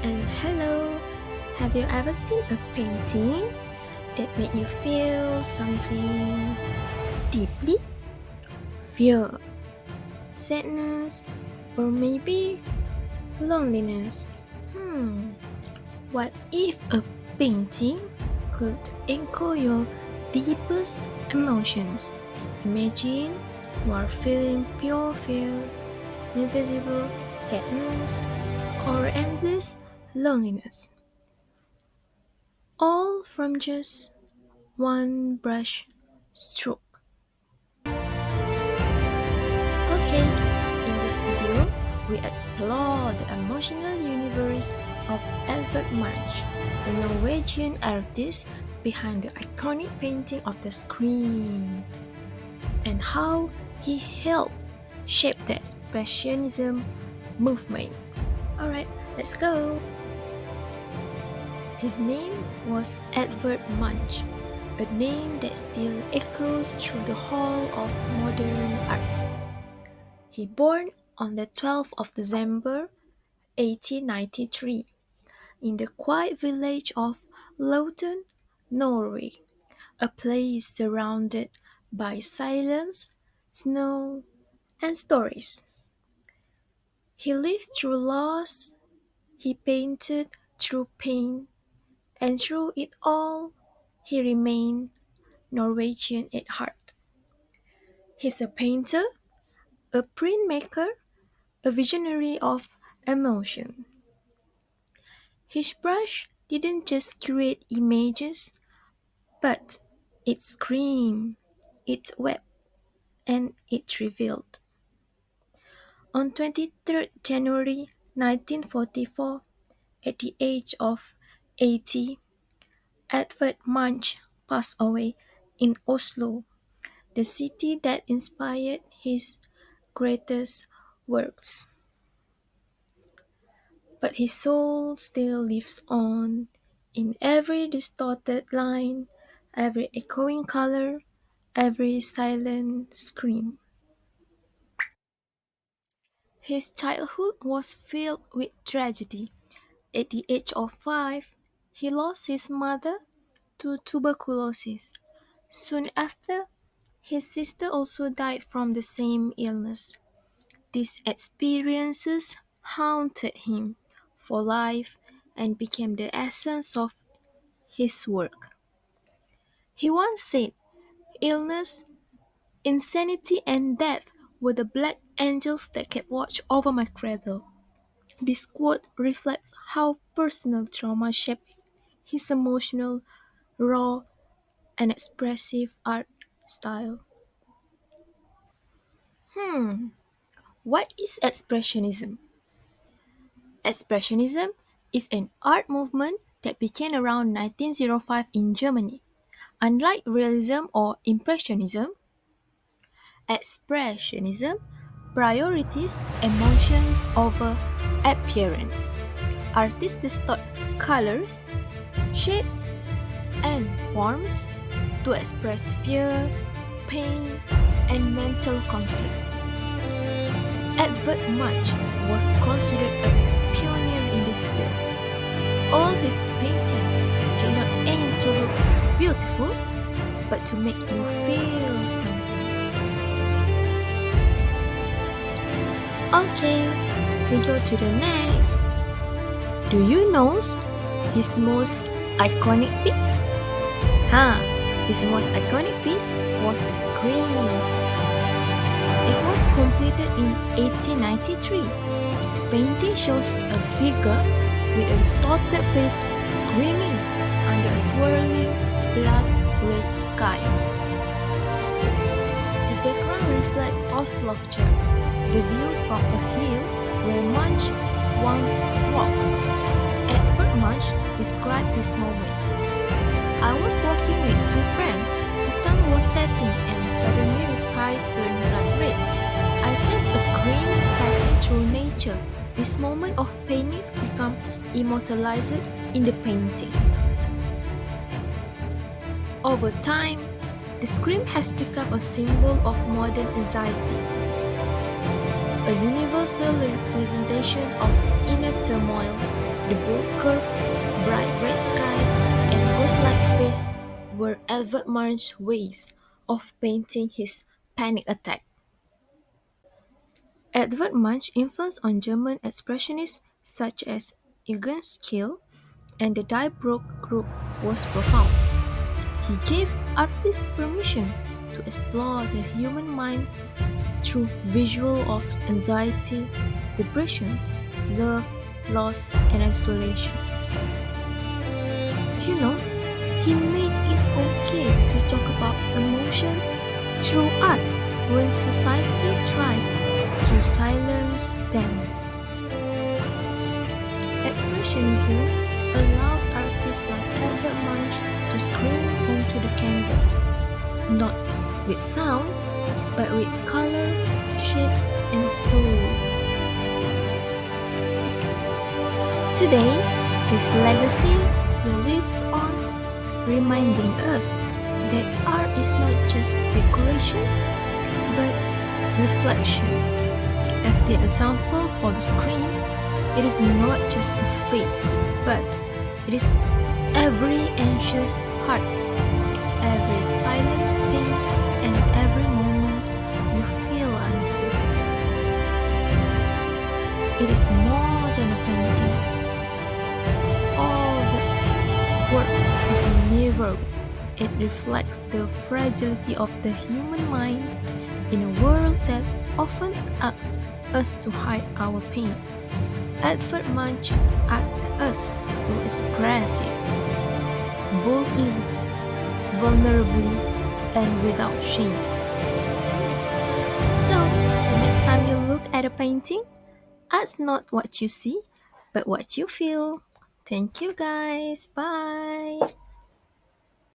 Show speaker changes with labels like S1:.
S1: And hello, have you ever seen a painting that made you feel something deeply? Fear, sadness, or maybe loneliness? Hmm, what if a painting could echo your deepest emotions? Imagine you are feeling pure fear, invisible sadness, or endless loneliness, all from just one brush stroke. Okay, in this video, we explore the emotional universe of Edvard Munch, the Norwegian artist behind the iconic painting of the Scream, and how he helped shape the Expressionism movement. Alright, let's go! His name was Edvard Munch, a name that still echoes through the hall of modern art. He born on the 12th of December 1893 in the quiet village of Loughton, Norway, a place surrounded by silence, snow, and stories. He lived through loss, he painted through pain, and through it all, he remained Norwegian at heart. He's a painter, a printmaker, a visionary of emotion. His brush didn't just create images, but it screamed, it wept, and it revealed. On 23rd January 1944, at the age of 80, Edvard Munch passed away in Oslo, the city that inspired his greatest works. But his soul still lives on in every distorted line, every echoing color, every silent scream. His childhood was filled with tragedy. At the age of 5, he lost his mother to tuberculosis. Soon after, his sister also died from the same illness. These experiences haunted him for life and became the essence of his work. He once said, "Illness, insanity, and death were the black angels that kept watch over my cradle." This quote reflects how personal trauma shaped his emotional, raw, and expressive art style. What is Expressionism? Expressionism is an art movement that began around 1905 in Germany. Unlike realism or impressionism, expressionism prioritizes emotions over appearance. Artists distort colors, shapes, and forms to express fear, pain, and mental conflict. Edvard Munch was considered a pioneer in this field. All his paintings did not aim to look beautiful, but to make you feel something. Okay, we go to the next. Do you know his most iconic piece? His most iconic piece was the Scream. It was completed in 1893. The painting shows a figure with a distorted face screaming under a swirling blood-red sky. The background reflects Oslovcha, the view from a hill where Munch once walked. Edvard Munch described this moment. "I was walking with two friends. The sun was setting and suddenly the sky turned blood red. I sensed a scream passing through nature. This moment of panic became immortalized in the painting." Over time, the scream has become a symbol of modern anxiety, a universal representation of inner turmoil, The bold curve, bright red sky, and ghost-like face were Edvard Munch's ways of painting his panic attack. Edvard Munch's influence on German expressionists such as Eugen Schiele and the Die Broke group was profound. He gave artists permission to explore the human mind through visual of anxiety, depression, love, loss, and isolation. You know, he made it okay to talk about emotion through art when society tried to silence them. Expressionism allowed artists like Edvard Munch to scream onto the canvas, not with sound, but with color, shape, and soul. Today, his legacy lives on, reminding us that art is not just decoration, but reflection. As the example for the scream, it is not just a face, but it is every anxious heart, every silent pain, and every moment you feel unseen. It is more than a painting. All the works is a mirror. It reflects the fragility of the human mind in a world that often asks us to hide our pain. Edvard Munch asks us to express it boldly, vulnerably, and without shame. So, the next time you look at a painting, ask not what you see, but what you feel. Thank you guys. Bye.